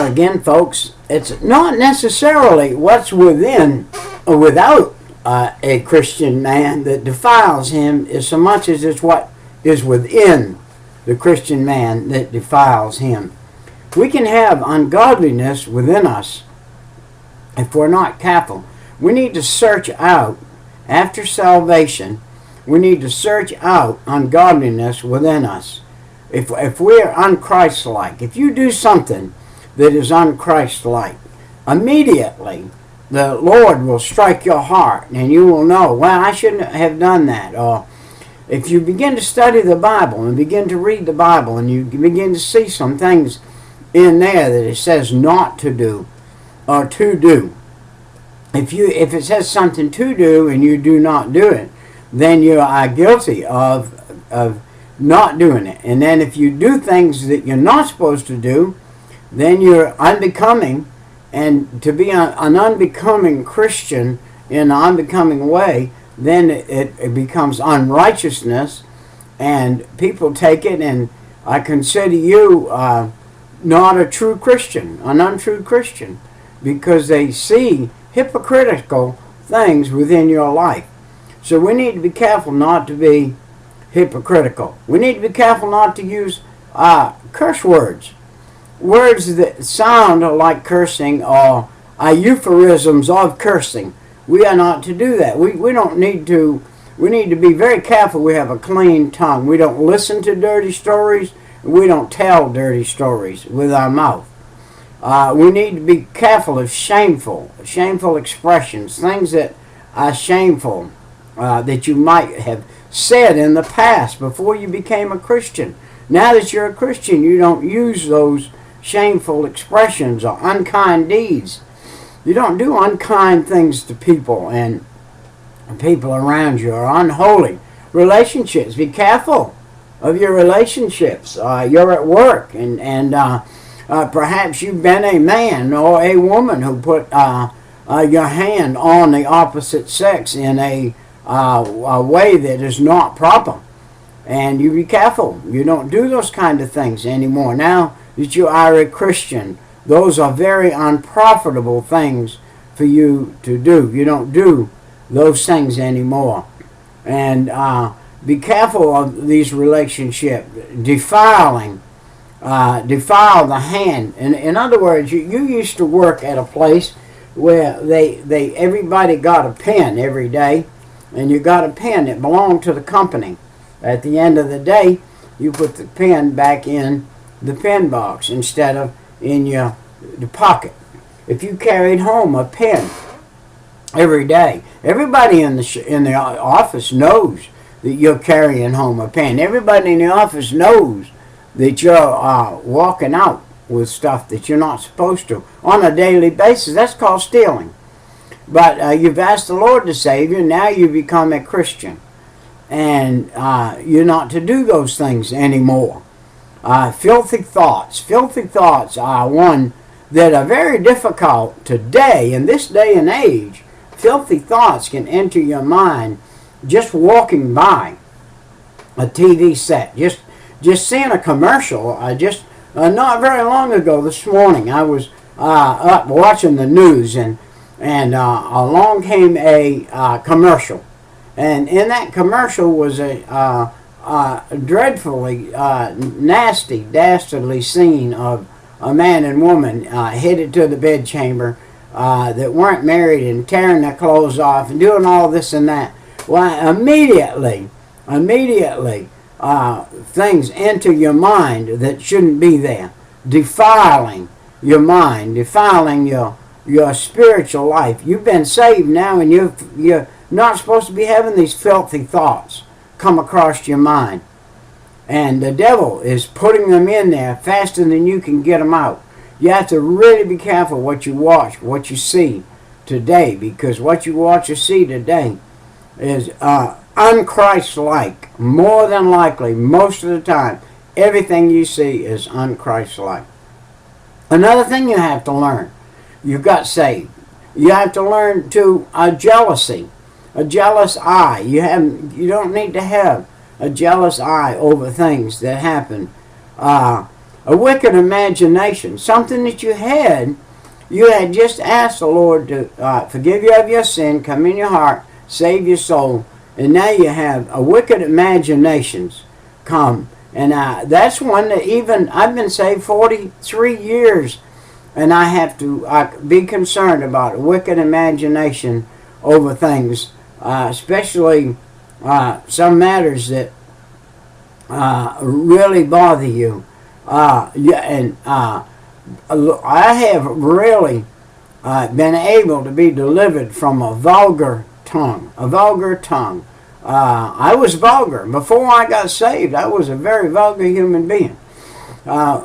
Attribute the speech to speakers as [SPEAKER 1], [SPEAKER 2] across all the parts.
[SPEAKER 1] Again, folks, it's not necessarily what's within or without a Christian man that defiles him as so much as it's what is within the Christian man that defiles him. We can have ungodliness within us if we're not careful. We need to search out, after salvation, we need to search out ungodliness within us. If we're unchristlike, if you do something that is unchristlike, immediately the Lord will strike your heart and you will know, well, I shouldn't have done that. Or if you begin to study the Bible and begin to read the Bible and you begin to see some things in there that it says not to do or to do, if it says something to do and you do not do it, then you are guilty of not doing it. And then if you do things that you're not supposed to do, then you're unbecoming. And to be an unbecoming Christian in an unbecoming way, then it becomes unrighteousness, and people take it, and I consider you not a true Christian, an untrue Christian, because they see hypocritical things within your life. So we need to be careful not to be hypocritical. We need to be careful not to use curse words. Words that sound like cursing or euphemisms of cursing. We are not to do that. We don't need to. We need to be very careful. We have a clean tongue. We don't listen to dirty stories. We don't tell dirty stories with our mouth. We need to be careful of shameful expressions, things that are shameful that you might have said in the past before you became a Christian. Now that you're a Christian, you don't use those shameful expressions or unkind deeds. You don't do unkind things to people and people around you, or unholy relationships. Be careful of your relationships. You're at work, and perhaps you've been a man or a woman who put your hand on the opposite sex in a way that is not proper. And you be careful. You don't do those kind of things anymore. Now that you are a Christian, those are very unprofitable things for you to do. You don't do those things anymore. And be careful of these relationships. Defile the hand. In other words, you used to work at a place where everybody got a pen every day, and you got a pen that belonged to the company. At the end of the day, you put the pen back in the pen box instead of in the pocket. If you carried home a pen every day, everybody in the office knows that you're carrying home a pen. Everybody in the office knows that you're walking out with stuff that you're not supposed to on a daily basis. That's called stealing. But you've asked the Lord to save you. Now you become a Christian. And you're not to do those things anymore. Filthy thoughts are one that are very difficult today, in this day and age. Filthy thoughts can enter your mind just walking by a TV set, just seeing a commercial. Not very long ago, this morning, I was up watching the news, and along came a commercial. And in that commercial was a dreadfully nasty, dastardly scene of a man and woman headed to the bedchamber that weren't married, and tearing their clothes off and doing all this and that. Well, immediately, things enter your mind that shouldn't be there, defiling your mind, defiling your spiritual life. You've been saved now, and you're not supposed to be having these filthy thoughts come across your mind. And the devil is putting them in there faster than you can get them out. You have to really be careful what you watch, what you see today, because what you watch or see today is unchristlike. More than likely, most of the time, everything you see is unchristlike. Another thing you have to learn, you got saved. You have to learn to jealousy. A jealous eye. You don't need to have a jealous eye over things that happen A wicked imagination, something that you had just asked the Lord to forgive you of your sin, come in your heart, save your soul, and now you have a wicked imaginations come. And that's one that even, I've been saved 43 years, and I have to be concerned about a wicked imagination over things, especially some matters that really bother you. I have really been able to be delivered from a vulgar tongue. I was vulgar. Before I got saved, I was a very vulgar human being.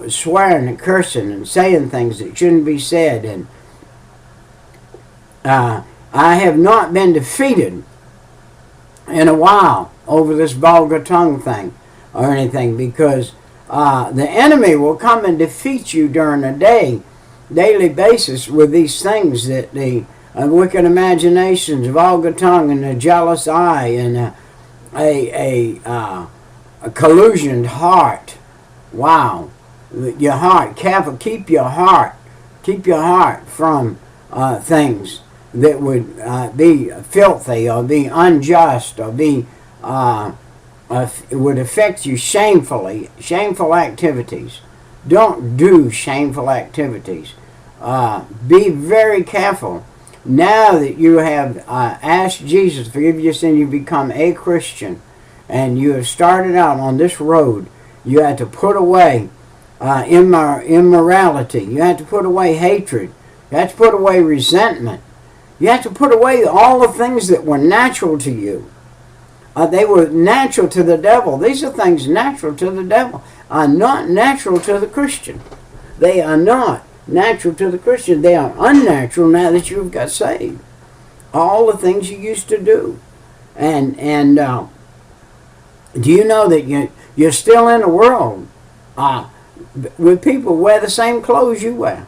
[SPEAKER 1] Swearing and cursing and saying things that shouldn't be said. And I have not been defeated in a while over this vulgar tongue thing or anything, because the enemy will come and defeat you during a daily basis with these things, that the wicked imaginations, vulgar tongue, and a jealous eye, and a collusioned heart. Wow. Your heart, careful, keep your heart from things that would be filthy or be unjust or be would affect you shamefully. Shameful activities. Don't do shameful activities. Be very careful. Now that you have asked Jesus to forgive your sin, you become a Christian, and you have started out on this road. You have to put away immorality. You have to put away hatred. You have to put away resentment. You have to put away all the things that were natural to you. They were natural to the devil. These are things natural to the devil, are not natural to the Christian. They are not natural to the Christian. They are unnatural now that you've got saved. All the things you used to do. And do you know that you're still in a world with people who wear the same clothes you wear?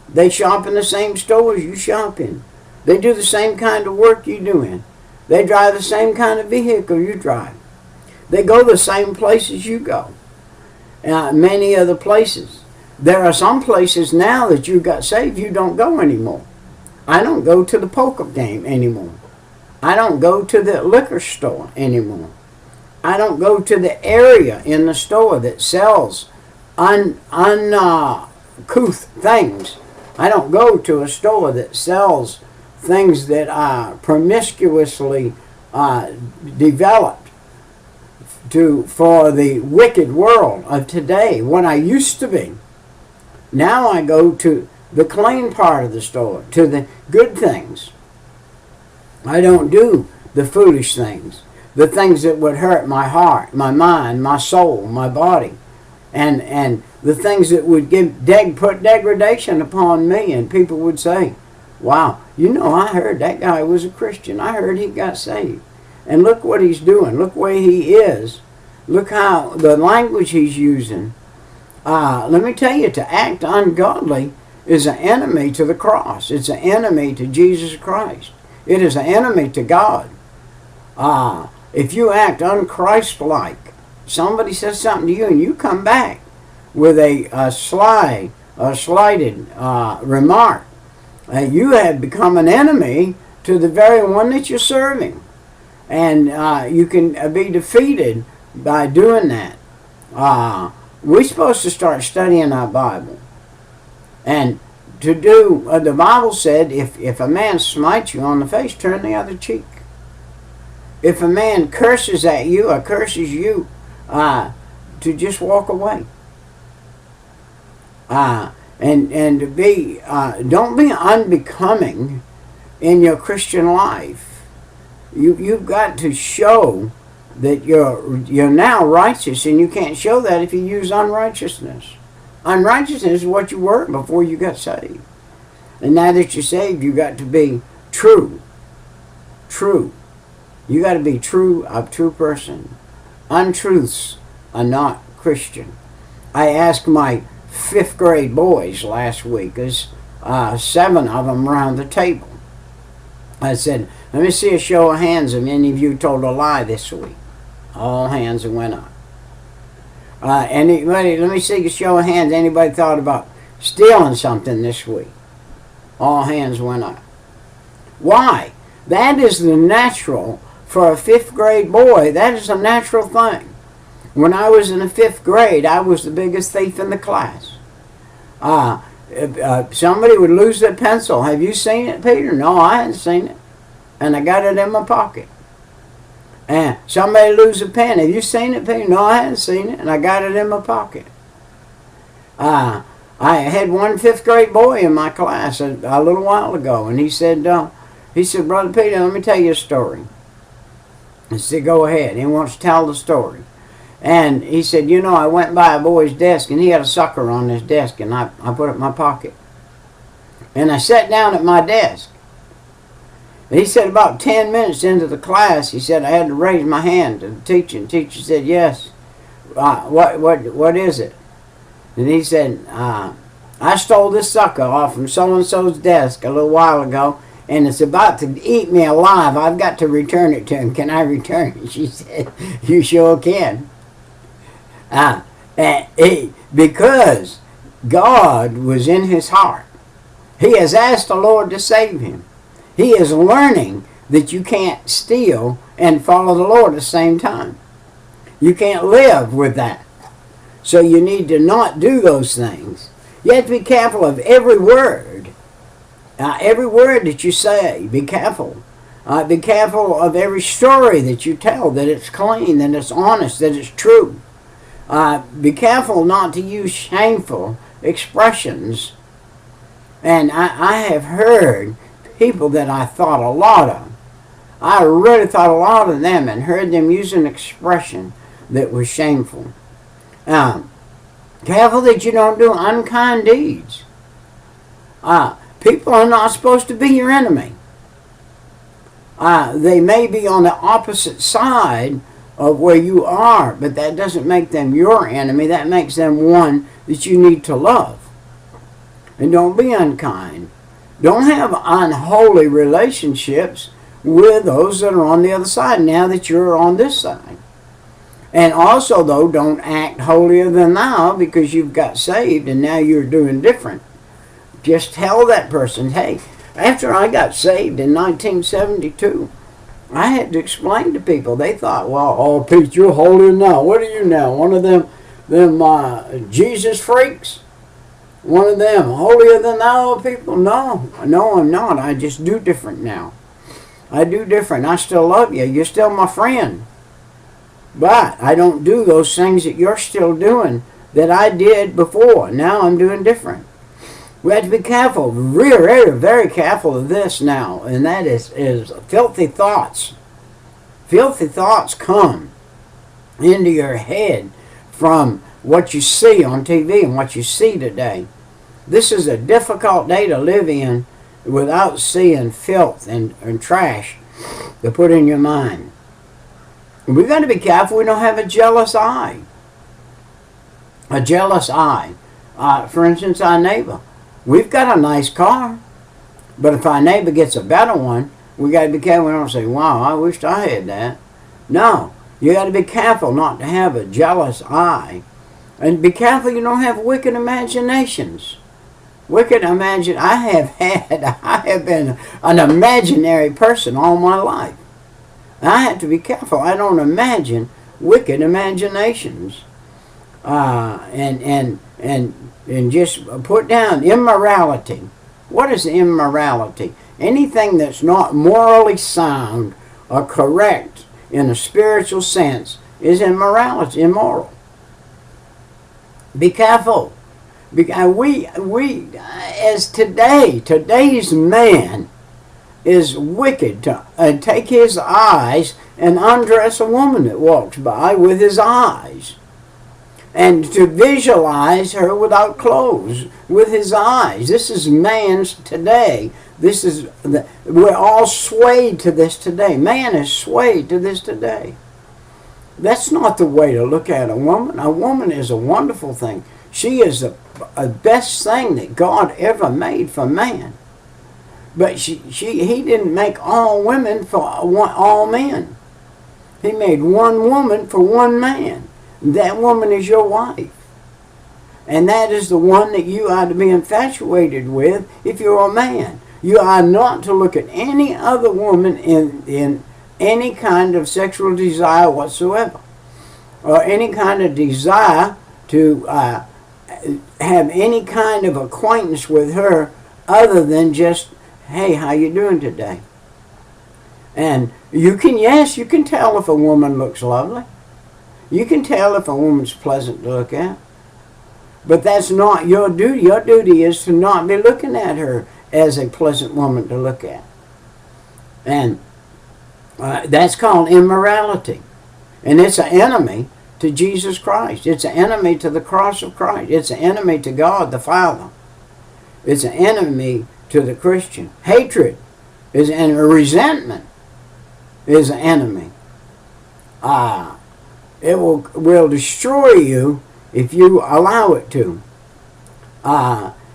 [SPEAKER 1] They shop in the same stores you shop in. They do the same kind of work you do in. They drive the same kind of vehicle you drive. They go the same places you go. Many other places. There are some places now that you got saved you don't go anymore. I don't go to the poker game anymore. I don't go to the liquor store anymore. I don't go to the area in the store that sells uncouth things. I don't go to a store that sells things that are promiscuously developed for the wicked world of today, what I used to be. Now I go to the clean part of the store, to the good things. I don't do the foolish things, the things that would hurt my heart, my mind, my soul, my body, and the things that would put degradation upon me, and people would say, wow, you know, I heard that guy was a Christian. I heard he got saved. And look what he's doing. Look where he is. Look how the language he's using. Let me tell you, to act ungodly is an enemy to the cross. It's an enemy to Jesus Christ. It is an enemy to God. If you act unchristlike, somebody says something to you and you come back with a slighted remark, you have become an enemy to the very one that you're serving. And you can be defeated by doing that. We're supposed to start studying our Bible. And to do, the Bible said, if a man smites you on the face, turn the other cheek. If a man curses at you or curses you, to just walk away. And to be, don't be unbecoming in your Christian life. You've got to show that you're now righteous, and you can't show that if you use unrighteousness. Unrighteousness is what you were before you got saved. And now that you're saved, you got to be true. True. You got to be true, a true person. Untruths are not Christian. I asked my 5th grade boys last week, there's 7 of them around the table. I said, let me see a show of hands if any of you told a lie this week. All hands went up. Anybody? Let me see a show of hands. Anybody thought about stealing something this week? All hands went up. Why? That is the natural for a 5th grade boy. That is a natural thing. When I was in the 5th grade, I was the biggest thief in the class. Somebody would lose their pencil. Have you seen it, Peter? No, I hadn't seen it. And I got it in my pocket. And somebody lose a pen. Have you seen it, Peter? No, I hadn't seen it. And I got it in my pocket. I had one 5th grade boy in my class a little while ago, and he said, Brother Peter, let me tell you a story. I said, go ahead. He wants to tell the story. And he said, I went by a boy's desk, and he had a sucker on his desk, and I put it in my pocket. And I sat down at my desk. And he said about 10 minutes into the class, he said, I had to raise my hand to the teacher. And the teacher said, yes. What is it? And he said, I stole this sucker off from so-and-so's desk a little while ago, and it's about to eat me alive. I've got to return it to him. Can I return it? She said, you sure can. Because God was in his heart. He has asked the Lord to save him. He is learning that you can't steal and follow the Lord at the same time. You can't live with that. So you need to not do those things. You have to be careful of every word. Every word that you say, be careful. Be careful of every story that you tell, that it's clean, that it's honest, that it's true. Be careful not to use shameful expressions. And I have heard people that I thought a lot of. I really thought a lot of them and heard them use an expression that was shameful. Careful that you don't do unkind deeds. People are not supposed to be your enemy. They may be on the opposite side of where you are, but that doesn't make them your enemy. That makes them one that you need to love. And don't be unkind. Don't have unholy relationships with those that are on the other side now that you're on this side. And also, though, don't act holier than thou because you've got saved and now you're doing different. Just tell that person, hey, after I got saved in 1972, I had to explain to people. They thought, well, oh, Pete, you're holier now. What are you now? One of them Jesus freaks? One of them holier than thou people? No, I'm not. I just do different now. I do different. I still love you. You're still my friend. But I don't do those things that you're still doing that I did before. Now I'm doing different. We have to be careful, very, very careful of this now, and that is filthy thoughts. Filthy thoughts come into your head from what you see on TV and what you see today. This is a difficult day to live in without seeing filth and trash to put in your mind. We've got to be careful we don't have a jealous eye. A jealous eye. For instance, our neighbor. We've got a nice car, but if our neighbor gets a better one, we got to be careful. We don't say, wow, I wished I had that. No, you got to be careful not to have a jealous eye. And be careful you don't have wicked imaginations. I have been an imaginary person all my life. I have to be careful. I don't imagine wicked imaginations. And just put down immorality. What is immorality? Anything that's not morally sound or correct in a spiritual sense is immorality, immoral. Be careful. Today's man is wicked to take his eyes and undress a woman that walks by with his eyes. And to visualize her without clothes, with his eyes. This is man's today. We're all swayed to this today. Man is swayed to this today. That's not the way to look at a woman. A woman is a wonderful thing. She is the best thing that God ever made for man. But he didn't make all women for all men. He made one woman for one man. that woman is your wife. And that is the one that you are to be infatuated with if you're a man. You are not to look at any other woman in any kind of sexual desire whatsoever, or any kind of desire to have any kind of acquaintance with her other than just, hey, how you doing today? And you can tell if a woman looks lovely. You can tell if a woman's pleasant to look at. But that's not your duty. Your duty is to not be looking at her as a pleasant woman to look at. And that's called immorality. And it's an enemy to Jesus Christ. It's an enemy to the cross of Christ. It's an enemy to God the Father. It's an enemy to the Christian. Hatred is and resentment is an enemy. It will destroy you if you allow it to.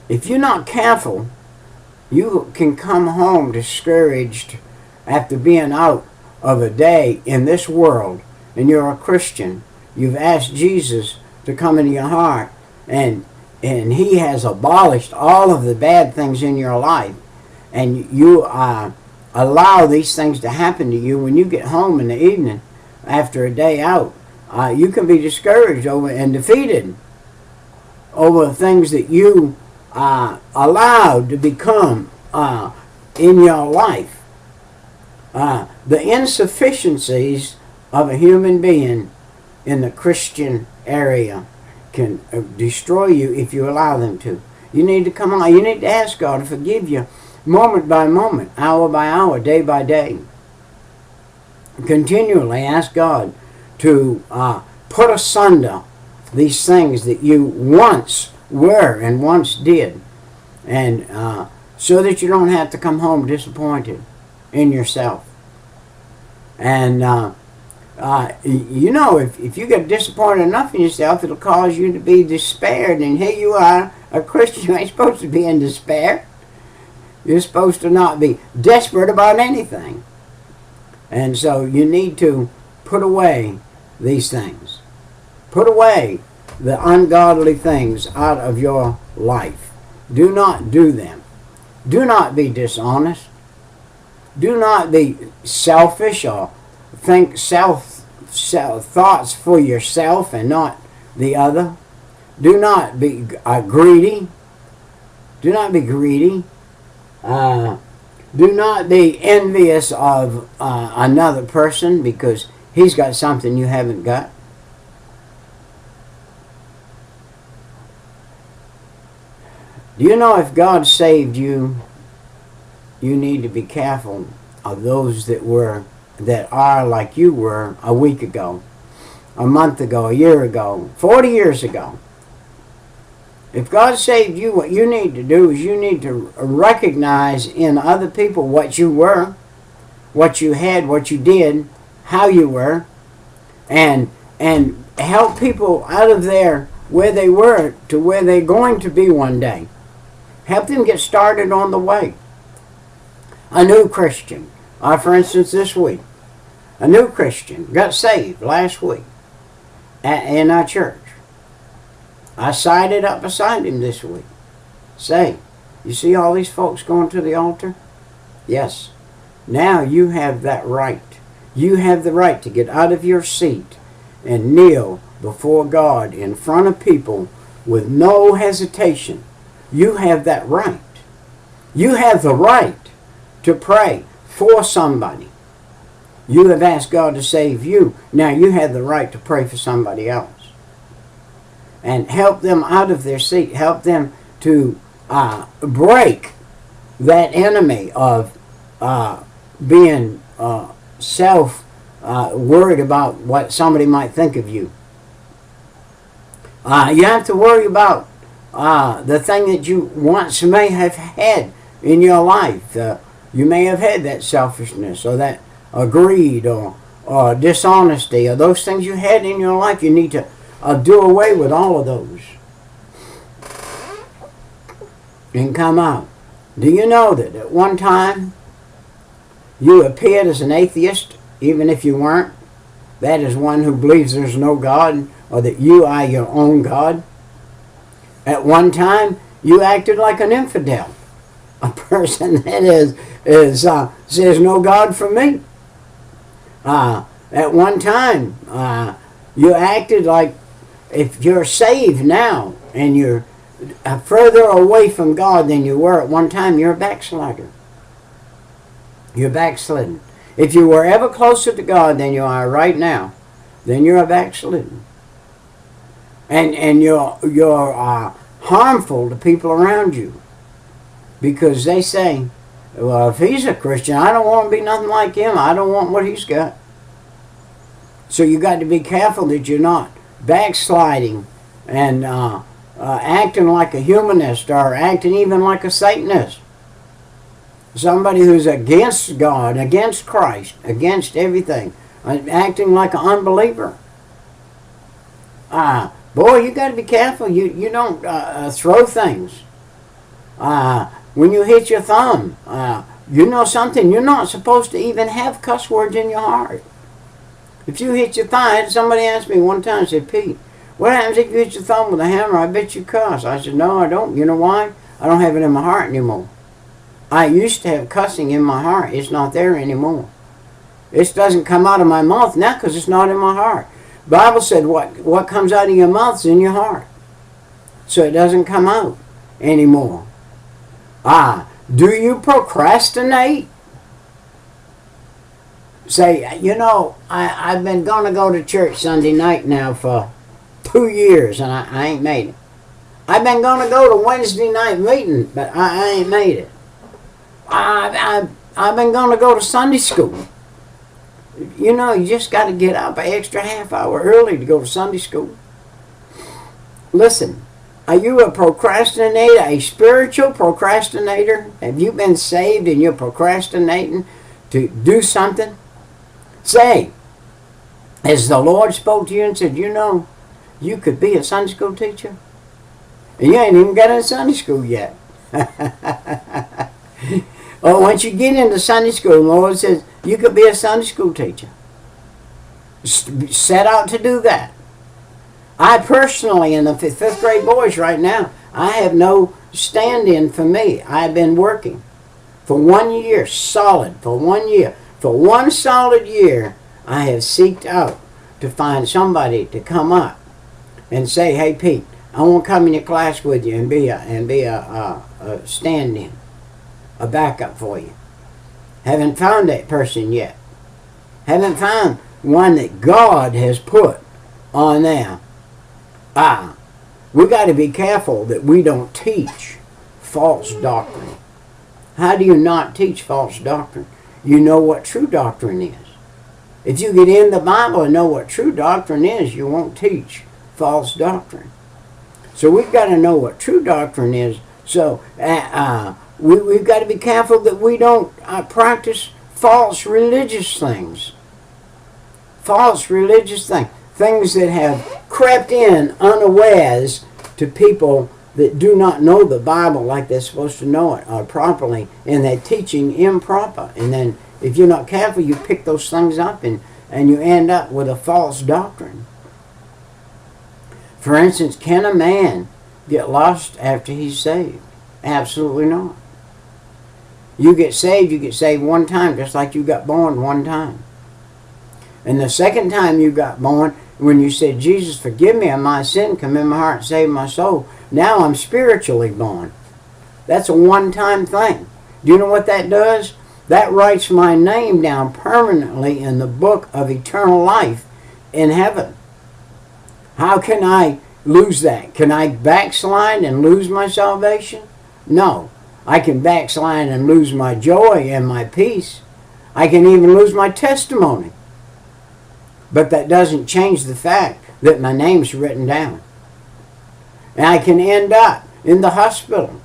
[SPEAKER 1] If you're not careful, you can come home discouraged after being out of a day in this world, and you're a Christian. You've asked Jesus to come into your heart, and he has abolished all of the bad things in your life, and you allow these things to happen to you. When you get home in the evening after a day out, you can be discouraged over and defeated over things that you allowed to become in your life. The insufficiencies of a human being in the Christian area can destroy you if you allow them to. You need to come on. You need to ask God to forgive you moment by moment, hour by hour, day by day. Continually ask God to put asunder these things that you once were and once did, and so that you don't have to come home disappointed in yourself. And you know, if you get disappointed enough in yourself, it'll cause you to be despaired. And here you are, a Christian. You ain't supposed to be in despair. You're supposed to not be desperate about anything. And so you need to put away these things. Put away the ungodly things out of your life. Do not do them. Do not be dishonest. Do not be selfish or think self thoughts for yourself and not the other. Do not be greedy. Do not be greedy. Do not be envious of another person because he's got something you haven't got. Do you know if God saved you, you need to be careful of those that are like you were a week ago, a month ago, a year ago, 40 years ago. If God saved you, what you need to do is you need to recognize in other people what you were, what you had, what you did, how you were, and help people out of there where they were to where they're going to be one day. Help them get started on the way. A new Christian, for instance, this week, a new Christian got saved last week in our church. I sided up beside him this week. Say, you see all these folks going to the altar? Yes. Now you have that right. You have the right to get out of your seat and kneel before God in front of people with no hesitation. You have that right. You have the right to pray for somebody. You have asked God to save you. Now you have the right to pray for somebody else. And help them out of their seat. Help them to break that enemy of being worried about what somebody might think of you. You have to worry about the thing that you once may have had in your life. You may have had that selfishness or that greed or dishonesty or those things you had in your life. You need to do away with all of those and come out. Do you know that at one time you appeared as an atheist, even if you weren't? That is one who believes there's no God, or that you are your own God. At one time, you acted like an infidel, a person that says no God for me. At one time, you acted like, if you're saved now and you're further away from God than you were at one time, you're a backslider. You're backslidden. If you were ever closer to God than you are right now, then you're a backslidden. And you're harmful to people around you, because they say, well, if he's a Christian, I don't want to be nothing like him. I don't want what he's got. So you got to be careful that you're not backsliding and acting like a humanist, or acting even like a Satanist. Somebody who's against God, against Christ, against everything, acting like an unbeliever. Boy, you got to be careful. You don't throw things. When you hit your thumb, you know something. You're not supposed to even have cuss words in your heart. If you hit your thumb, somebody asked me one time, said, Pete, what happens if you hit your thumb with a hammer? I bet you cuss. I said, no, I don't. You know why? I don't have it in my heart anymore. I used to have cussing in my heart. It's not there anymore. It doesn't come out of my mouth now because it's not in my heart. The Bible said what comes out of your mouth is in your heart. So it doesn't come out anymore. Do you procrastinate? Say, I've been going to go to church Sunday night now for 2 years and I ain't made it. I've been going to go to Wednesday night meeting, but I ain't made it. I've been going to go to Sunday school. You just got to get up an extra half hour early to go to Sunday school. Listen, are you a procrastinator, a spiritual procrastinator? Have you been saved and you're procrastinating to do something? Say, as the Lord spoke to you and said, you could be a Sunday school teacher. And you ain't even got in Sunday school yet. Or once you get into Sunday school, the Lord says, you could be a Sunday school teacher. Set out to do that. I personally, in the fifth grade boys right now, I have no stand-in for me. I've been working for 1 year, solid, for 1 year. For 1 solid year, I have seeked out to find somebody to come up and say, hey, Pete, I want to come in your class with you and be a stand-in, a backup for you. Haven't found that person yet. Haven't found one that God has put on there. We got to be careful that we don't teach false doctrine. How do you not teach false doctrine? You know what true doctrine is. If you get in the Bible and know what true doctrine is, you won't teach false doctrine. So we've got to know what true doctrine is. So we've got to be careful that we don't practice false religious things. False religious things. Things that have crept in unawares to people that do not know the Bible like they're supposed to know it properly, and they're teaching improper. And then if you're not careful, you pick those things up and you end up with a false doctrine. For instance, can a man get lost after he's saved? Absolutely not. You get saved one time, just like you got born one time. And the second time you got born, when you said, Jesus, forgive me of my sin, come in my heart and save my soul, now I'm spiritually born. That's a one-time thing. Do you know what that does? That writes my name down permanently in the book of eternal life in heaven. How can I lose that? Can I backslide and lose my salvation? No. I can backslide and lose my joy and my peace. I can even lose my testimony. But that doesn't change the fact that my name's written down. And I can end up in the hospital.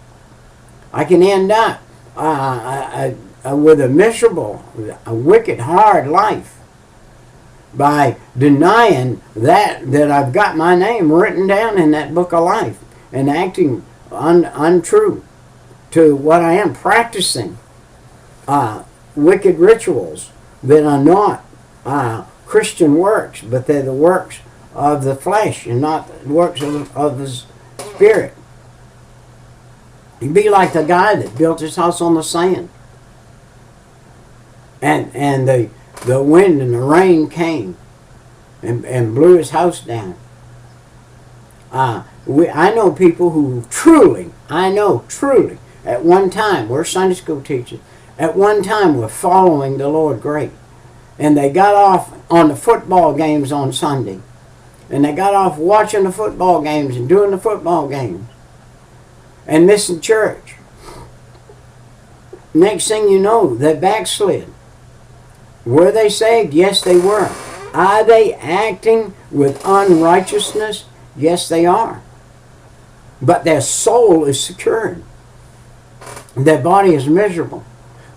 [SPEAKER 1] I can end up with a miserable, a wicked, hard life by denying that I've got my name written down in that book of life and acting untrue to what I am, practicing wicked rituals that are not Christian works, but they're the works of the flesh and not the works of the Spirit. You'd be like the guy that built his house on the sand. And the wind and the rain came and blew his house down. I know people who truly, at one time, we're Sunday school teachers, at one time were following the Lord great. And they got off on the football games on Sunday. And they got off watching the football games and doing the football games. And missing church. Next thing you know, they backslid. Were they saved? Yes, they were. Are they acting with unrighteousness? Yes, they are. But their soul is secured. Their body is miserable.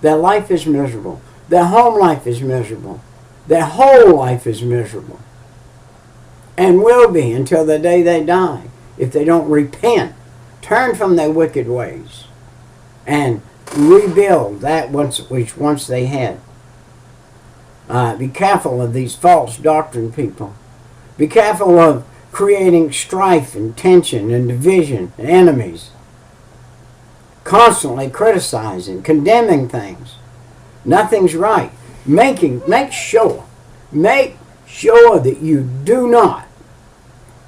[SPEAKER 1] Their life is miserable. Their home life is miserable. Their whole life is miserable. And will be until the day they die if they don't repent, turn from their wicked ways, and rebuild that which once they had. Be careful of these false doctrine people. Be careful of creating strife and tension and division and enemies. Constantly criticizing, condemning things. Nothing's right. Make sure that you do not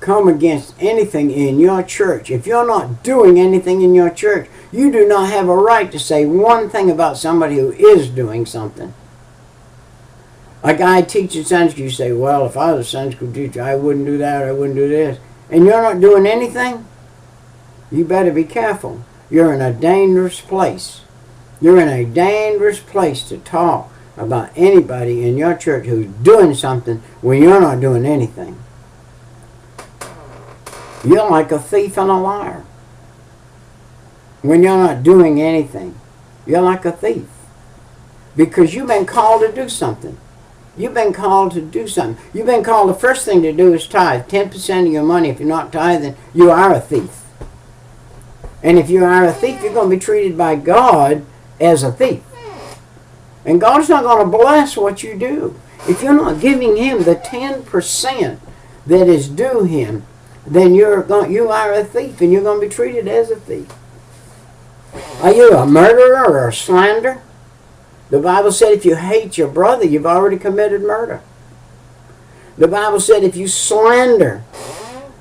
[SPEAKER 1] come against anything in your church. If you're not doing anything in your church, you do not have a right to say one thing about somebody who is doing something. A guy teaching Sunday school, you say, well, if I was a Sunday school teacher, I wouldn't do that, I wouldn't do this. And you're not doing anything? You better be careful. You're in a dangerous place. You're in a dangerous place to talk about anybody in your church who's doing something when you're not doing anything. You're like a thief and a liar. When you're not doing anything, you're like a thief. Because you've been called to do something. You've been called to do something. You've been called, the first thing to do is tithe. 10% of your money. If you're not tithing, you are a thief. And if you are a thief, you're going to be treated by God as a thief. And God's not going to bless what you do. If you're not giving Him the 10% that is due Him, then you are a thief, and you're going to be treated as a thief. Are you a murderer or a slanderer? The Bible said if you hate your brother, you've already committed murder. The Bible said if you slander,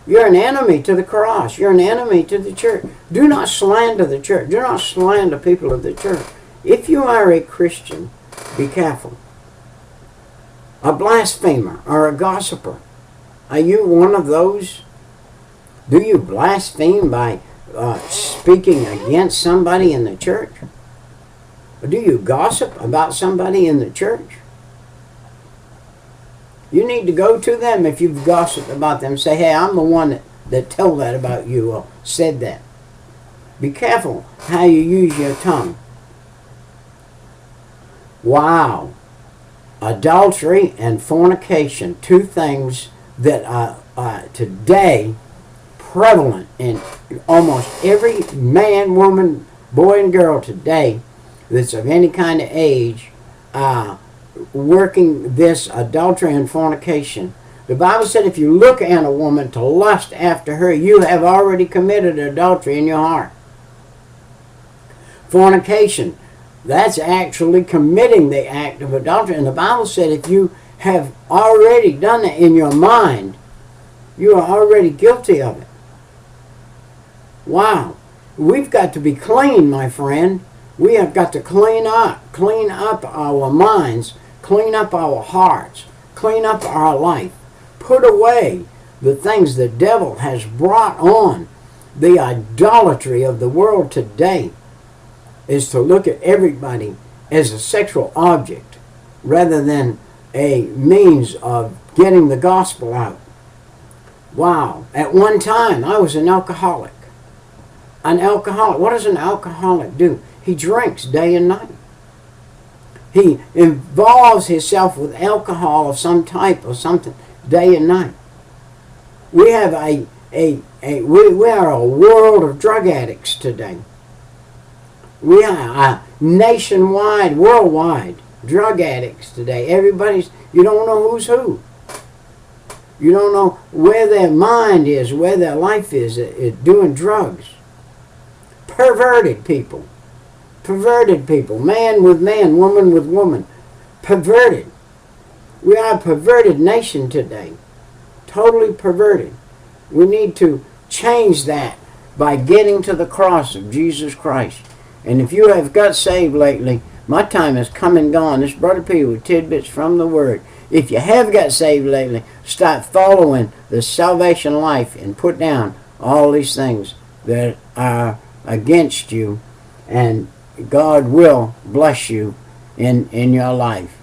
[SPEAKER 1] you're an enemy to the cross. You're an enemy to the church. Do not slander the church. Do not slander people of the church. If you are a Christian, be careful. A blasphemer or a gossiper, are you one of those? Do you blaspheme by speaking against somebody in the church? Or do you gossip about somebody in the church? You need to go to them if you've gossiped about them. Say, hey, I'm the one that told that about you or said that. Be careful how you use your tongue. Wow. Adultery and fornication, two things that are today prevalent in almost every man, woman, boy, and girl today that's of any kind of age, working this adultery and fornication. The Bible said if you look at a woman to lust after her, you have already committed adultery in your heart. Fornication, that's actually committing the act of adultery. And the Bible said if you have already done it in your mind, you are already guilty of it. Wow. We've got to be clean, my friend. We have got to clean up our minds, clean up our hearts, clean up our life. Put away the things the devil has brought on. The idolatry of the world today is to look at everybody as a sexual object rather than a means of getting the gospel out. Wow. At one time, I was an alcoholic. An alcoholic. What does an alcoholic do? He drinks day and night. He involves himself with alcohol of some type or something day and night. We have we are a world of drug addicts today. We are nationwide, worldwide. drug addicts today. You don't know who's who. You don't know where their mind is, where their life is doing drugs. Perverted people. Perverted people. Man with man, woman with woman. Perverted. We are a perverted nation today. Totally perverted. We need to change that by getting to the cross of Jesus Christ. And if you have got saved lately, my time has come and gone. This Brother P with tidbits from the Word. If you have got saved lately, start following the salvation life and put down all these things that are against you, and God will bless you in your life.